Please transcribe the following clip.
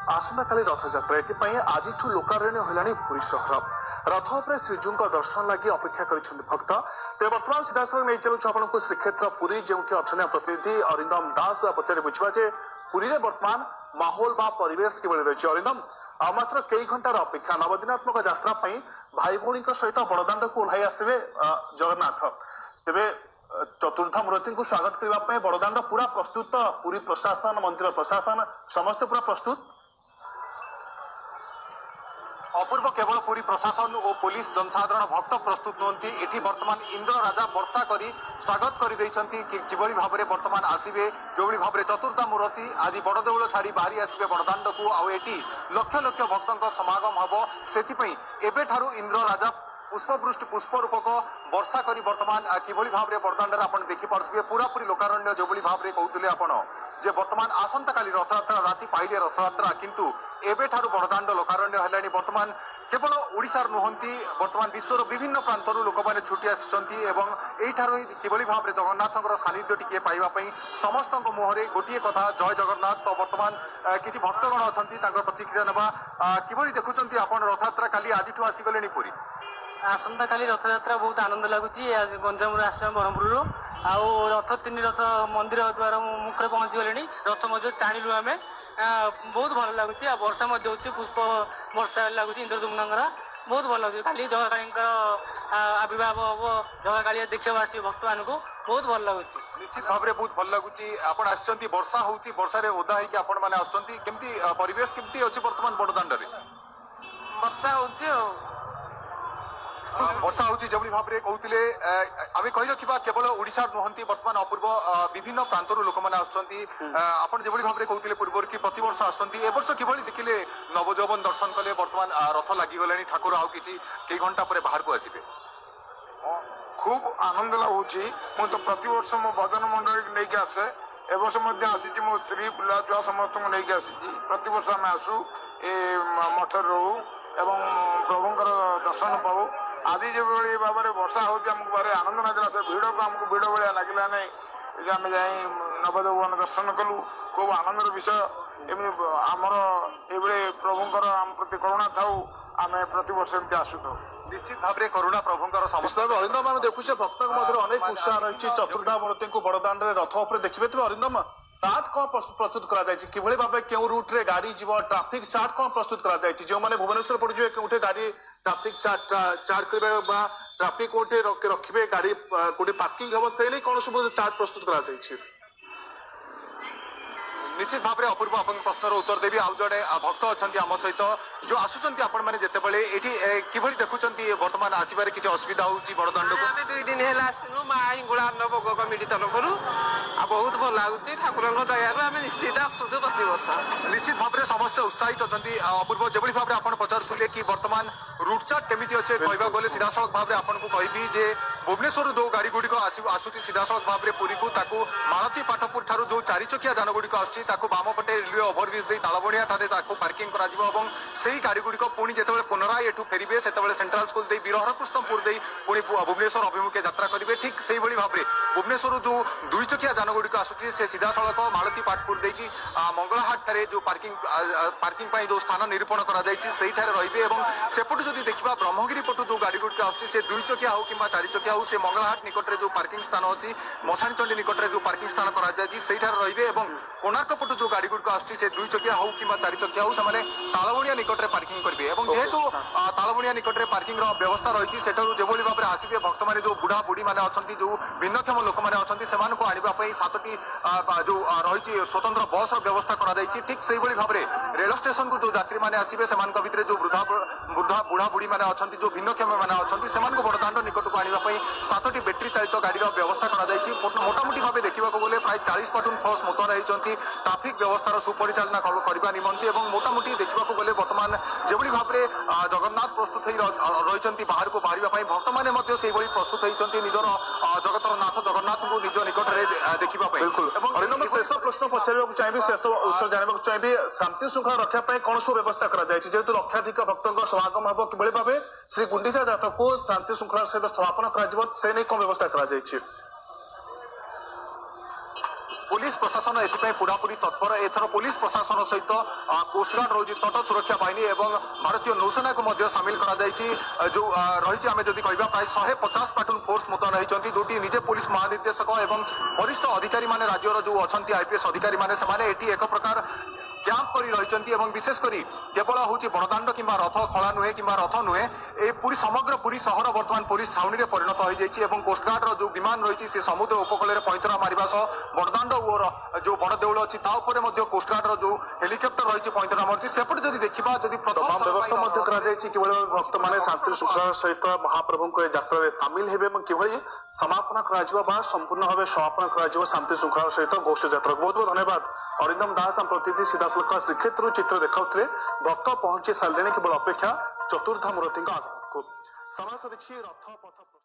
आसंताकाली रथयात्रा एपाई आज लोकारण्य होलानी पुरी सहर रथ उपर श्रीजू दर्शन लगी अपेक्षा कर भक्त तेज बर्तमान सीधासल नहीं चलु आपको श्रीक्षेत्र पुरी जो कि अच्छे प्रतिनिधि अरिंदम दास पचारे बुझा जे पुरी में बर्तमान माहौल बा परिवेश किभली रही अरिंदम मात्र कई घंटार अपेक्षा नवदिनात्मक यात्रा भाई भौणी सहित बड़दाण्ड को ओह्लाई आसवे जगन्नाथ तेरे चतुर्थ मूर्ति को स्वागत करने बड़दाण्ड पूरा प्रस्तुत पुरी प्रशासन मंदिर प्रशासन समस्ते पूरा प्रस्तुत अपूर्व केवल पुरी प्रशासन और पुलिस जनसाधारण भक्त प्रस्तुत नुहति एठी वर्तमान इंद्र राजा वर्षा करी स्वागत कर किभली भाव में वर्तमान आसवे जो भाव में चतुर्था मूर्ति आज बड़ देउल छाड़ी बाहरी आसवे बड़दाण्ड को आठी लक्ष लक्ष भक्तों समागम हम से एबेठारू इंद्र राजा पुष्पवृष्टि पुष्प रूपक वर्षा करी वर्तमान किभली भाव में बड़दाण्ड आप देखिपे पूरा पूरी लोकारण्य जो भाव में कहते आपण जे वर्तमान आसंता काली रथयात्रा राति पाइले रथयात्रा किंतु एबेठारू बड़दाण्ड लोकारण्य हेलानी वर्तमान केवल ओडिशार नुहंती वर्तमान विश्वर विभिन्न प्रांतरू लोक मैंने छुटी आसी एवं एठारू किभली भाव में जगन्नाथर सानिध्य टिके पाइबापी समस्त मुहरे गोटे कथा जय जगन्नाथ तो वर्तमान किसी भक्तगण अच्छा प्रतिक्रिया नवा किभली देखुंत आप रथयात्रा काली आज आसीगले पुरी आसंता काली रथयात्रा बहुत आनंद लगुच गंजाम आस ब्रह्मपुर आउ रथ तीन रथ मंदिर द्वार मुख्य पहुंची गले रथ मज टाणिलु आम बहुत भल लगुच वर्षा पुष्प वर्षा लगुच इंद्रदुम्नगर बहुत भल लगे काली जगकाली आविर्भाव हम जगकाली देखा आस भक्त मान बहुत भल लगुच निश्चित भाव में बहुत भल लगुच आपण आसछंती वर्षा होउची वर्षा ओदा होइकी आपण माने आसछंती केमती परिवेश केमती अछि वर्तमान बड़दाण्ड रे वर्षा होउची वर्षा होची जबली भाव में कहते आम कही रखा केवल ओडिशार नुहंती वर्तमान अपूर्व विभिन्न प्रांतर लोक मैंने आपड़ जो भाव में कहते पूर्व कि प्रत वर्ष आवर्ष किभली देखिले नवजौवन दर्शन कले वर्तमान रथ लगिगले ठाकुर आउ कि कई घंटा पर बाहर को आसवे खूब आनंद लगुच मु तो प्रत वर्ष मो भजन मंडल नहीं आसे एवर्ष आसी मो स्त्री पिला छुआ समस्त नहीं आसी प्रत वर्ष आम आसू ए मठ रहू एवं प्रभुंर दर्शन पाऊ आज जो भाव में वर्षा होमको भारी आनंद नागिला से भिड़ को आमको भिड़ भाया लगे नहीं आम जा नवजौवन दर्शन कलु खूब आनंदर विषय एम आमर ये प्रभुंर आम प्रति करुणा था आम प्रत वर्ष एमती आसु था निश्चित भाव में करुणा प्रभुंर समस्या अरिंदम आम देखुचे भक्त अनेक उत्साह रही चतुर्धा मूर्ति को बड़दाण्ड रथ उपर देखिए तेज अरिंदम चार्ट कौन प्रस्तुत किभली भाव क्यों रूट रे गाड़ी जीव ट्राफिक चार्ट कौन प्रस्तुत जो मैंने भुवनेश्वर पड़े कौटे गाड़ी ट्राफिक चार्ट करेंगे ट्राफिक कोटे रखिए गाड़ी कोटे पार्किंग हम से कौन सब चार्ट प्रस्तुत कर निश्चित भाव में अपूर्व आप प्रश्नर उत्तर देवी आउ जड़े भक्त अच्छा आम सहित जो आसुच्च आपण जितेबाला ये किभली देखुंत बर्तमान आसबार किसी असुविधा होची बड़दाण्ड को 2 दिन है आसनु माँ हिंगुला भोग कमिटी तरफ बहुत भल लगुच ठाकुर दयार आम निश्चित आसुच प्रति वर्ष निश्चित भाव में समस्त उत्साहित अच्छा अपूर्व जो भाव में आप पचारे कि बर्तमान रूट चार्ट केमी अच्छे कहवा गले सीधा सड़क भाव में आपको कहबी जे भुवनेश्वर जो गाड़ी गुड़िक आसूसी सीधा सड़क भाव में पुरी को मालती पाटपुर ठार जो 4 चकिया जान गुड़िक आसू बाम पटे रेलवे ओभरब्रिज तालबणिया पार्किंग कर गाड़ी गुड़िक पुणी जो पुनराय एठू फेरबे से सेंट्राल स्कूल दे वीरहरकृष्णपुर दे पुणी भुवनेश्वर अभिमुखे यात्रा करेंगे ठीक से भाव में भुवनेश्वर जो 2 चकिया जान गुड़िक आसूसी से सीधा सड़क मालती पाटपुर देकी मंगलाहाट ठारे जो पार्किंग जो स्थान निरूपण कर सेपटू जदि देखा ब्रह्मगिरी पटू जो गाड़ी गुड़िक आसूसी से 2 चकिया हो कि 4 चकिया हो से मंगलाहाट निकट में जो पार्किंग स्थान अच्छी मशाणी निकट में जो पार्किंग स्थान करे कोणार्क पटू जो गाड़ी गुड़िक आसूसी से 2 चकिया हो कि 4 चकिया हो से तालबणिया निकट में पार्किंग करेंगे जेहेतु तालबणिया निकट में पार्किंग व्यवस्था रही से जो भाव में आसवे भक्त मैंने जो बुढ़ा बुढ़ी मैंने अच्छा जो भिन्नक्षम लोक मैंने अच्छा आने 7टी जो रही स्वतंत्र बस व्यवस्था कर ठीक से भाव में रेल स्टेशन को जो यात्री मैंने आसवे से भितर जो बुढ़ा बुढ़ी मैंने अच्छा जो भिन्नक्षम मैंने अच्छा बड़दाण्ड निकट को आने 7टी बैटेरी चालित गाड़ी व्यवस्था कर मोटामोटी भाव देखा गले प्राय 40 प्लाटून फोर्स मुतयन होती ट्राफिक व्यवस्थार सुपरिचालना करने निमंते मोटामोटी देखा गले बर्तमान जो भाव में जगन्नाथ प्रस्तुत रही बाहर को बाहर भक्त मैंने प्रस्तुत होती निजर जगतर नाथ जगन्नाथ को निज निकट में देखा बिल्कुल शेष प्रश्न पचार चाहिए शेष उत्तर जानवा चाहिए शांति श्रृंखला रखापी कौन सब व्यवस्था जेहेतु लक्षाधिक भक्तों समागम हम कि भाव श्री गुंडीचा जात को शांति श्रृंखला सहित स्थापन कर कौन व्यवस्था कर पुलिस प्रशासन एथि पूरापूरी तत्पर एथर पुलिस प्रशासन सहित कोस्टगार्ड रही तट सुरक्षा बाहिनी एवं भारतीय नौसेना को मध्य सामिल करा जायछि जो रही आम जदि कहबा प्राय 150 प्लाटून फोर्स मुतयन होती जोटी निजे पुलिस महानिर्देशक एवं वरिष्ठ अधिकारी माने राज्यर जो अच्छा आईपीएस अधिकारी माने समाने एटी एक प्रकार कैंप कर रही विशेष करी केवल हूँ बड़दाण्ड कि रथ खला नुहे कि रथ नुहे ए पूरी समग्र पूरी सहर बर्तमान पुलिस छाउनी में परिणत हो जाइए कोस्टगार्ड जो विमान रही से समुद्र उपकूल में पैंतरा मारिबा सह बड़दाण्ड और जो बड़ देउल अच्छी कोस्टगार्ड जो हेलिकप्टर रही पैंतरा मार्च सेपटे जब देखा जब तमाम व्यवस्था किभଳି भक्त मैंने शांति श्रृंखला सहित महाप्रभु को यात्रा सामिल हेबे किभଳି समापन करा संपूर्ण भाव समापन करा शांति श्रृंखला सहित घोष यात्रा बहुत बहुत धन्यवाद अरिंदम दास हम प्रतिनिधि सीधासलख श्रीक्षेत्र चित्र देखाउथिले भक्त पहुंची सारे केवल अपेक्षा चतुर्धा मूर्ति आगमन को समाज देखिए रथ पथ